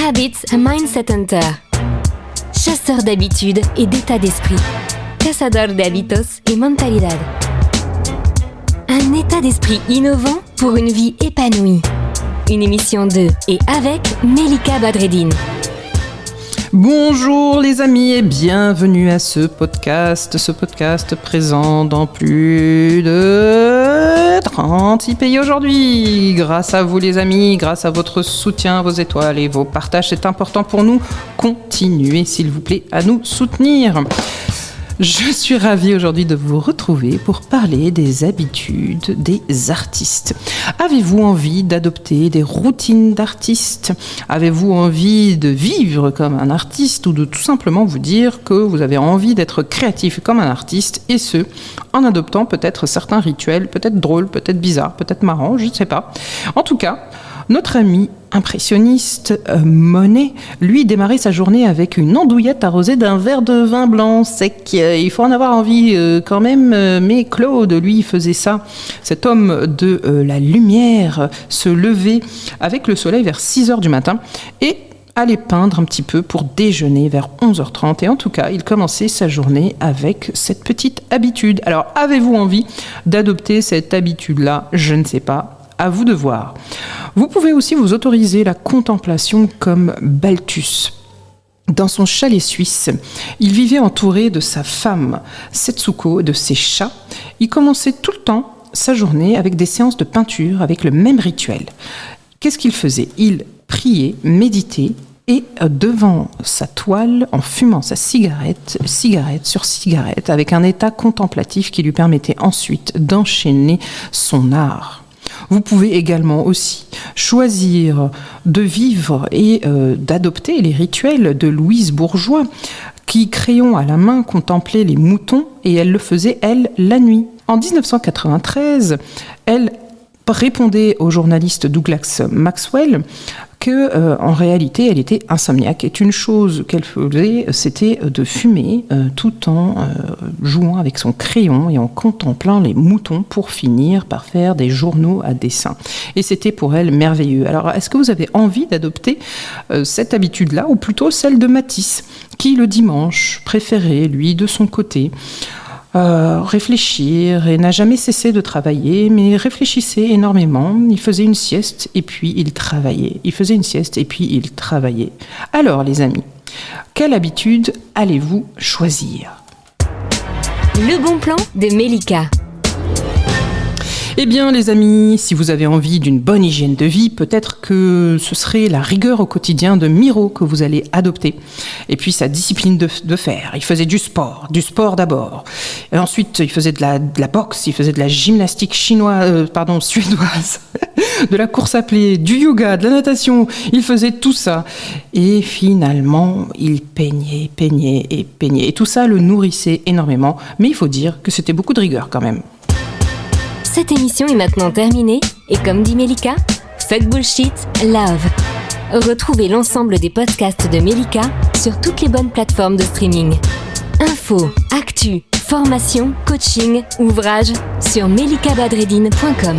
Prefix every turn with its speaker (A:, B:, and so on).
A: Habits a Mindset Hunter. Chasseur d'habitudes et d'état d'esprit. Cazador de hábitos y mentalidad. Un état d'esprit innovant pour une vie épanouie. Une émission de et avec Melika Badreddine.
B: Bonjour les amis et bienvenue à ce podcast présent dans plus de 36 pays aujourd'hui. Grâce à vous les amis, grâce à votre soutien, vos étoiles et vos partages, c'est important pour nous. Continuez s'il vous plaît à nous soutenir. Je suis ravie aujourd'hui de vous retrouver pour parler des habitudes des artistes. Avez-vous envie d'adopter des routines d'artistes ? Avez-vous envie de vivre comme un artiste ou de tout simplement vous dire que vous avez envie d'être créatif comme un artiste et ce, en adoptant peut-être certains rituels, peut-être drôles, peut-être bizarres, peut-être marrants, je ne sais pas. En tout cas, notre ami impressionniste Monet, lui, démarrait sa journée avec une andouillette arrosée d'un verre de vin blanc sec. Il faut en avoir envie quand même, mais Claude, lui, faisait ça. Cet homme de la lumière se levait avec le soleil vers 6h du matin et allait peindre un petit peu pour déjeuner vers 11h30. Et en tout cas, il commençait sa journée avec cette petite habitude. Alors, avez-vous envie d'adopter cette habitude-là ? Je ne sais pas. À vous de voir. Vous pouvez aussi vous autoriser la contemplation comme Balthus. Dans son chalet suisse, il vivait entouré de sa femme Setsuko et de ses chats. Il commençait tout le temps sa journée avec des séances de peinture, avec le même rituel. Qu'est-ce qu'il faisait ? Il priait, méditait, et devant sa toile, en fumant sa cigarette sur cigarette, avec un état contemplatif qui lui permettait ensuite d'enchaîner son art. Vous pouvez également aussi choisir de vivre et d'adopter les rituels de Louise Bourgeois, qui, crayon à la main, contemplait les moutons et elle le faisait, elle, la nuit. En 1993, elle répondait au journaliste Douglas Maxwell que, en réalité, elle était insomniaque. Et une chose qu'elle faisait, c'était de fumer tout en jouant avec son crayon et en contemplant les moutons pour finir par faire des journaux à dessin. Et c'était pour elle merveilleux. Alors, est-ce que vous avez envie d'adopter cette habitude-là, ou plutôt celle de Matisse, qui, le dimanche, préférait, lui, de son côté, réfléchir et n'a jamais cessé de travailler, mais réfléchissait énormément. Il faisait une sieste et puis il travaillait. Il faisait une sieste et puis il travaillait. Alors les amis, quelle habitude allez-vous choisir ?
A: Le bon plan de Melika.
B: Eh bien les amis, si vous avez envie d'une bonne hygiène de vie, peut-être que ce serait la rigueur au quotidien de Miro que vous allez adopter. Et puis sa discipline de fer. Il faisait du sport d'abord. Et ensuite, il faisait de la boxe, il faisait de la gymnastique suédoise, de la course à pied, du yoga, de la natation. Il faisait tout ça. Et finalement, il peignait. Et tout ça le nourrissait énormément. Mais il faut dire que c'était beaucoup de rigueur quand même.
A: Cette émission est maintenant terminée et comme dit Melika, fuck bullshit, love. Retrouvez l'ensemble des podcasts de Melika sur toutes les bonnes plateformes de streaming. Infos, actu, formation, coaching, ouvrages sur melikabadreddine.com.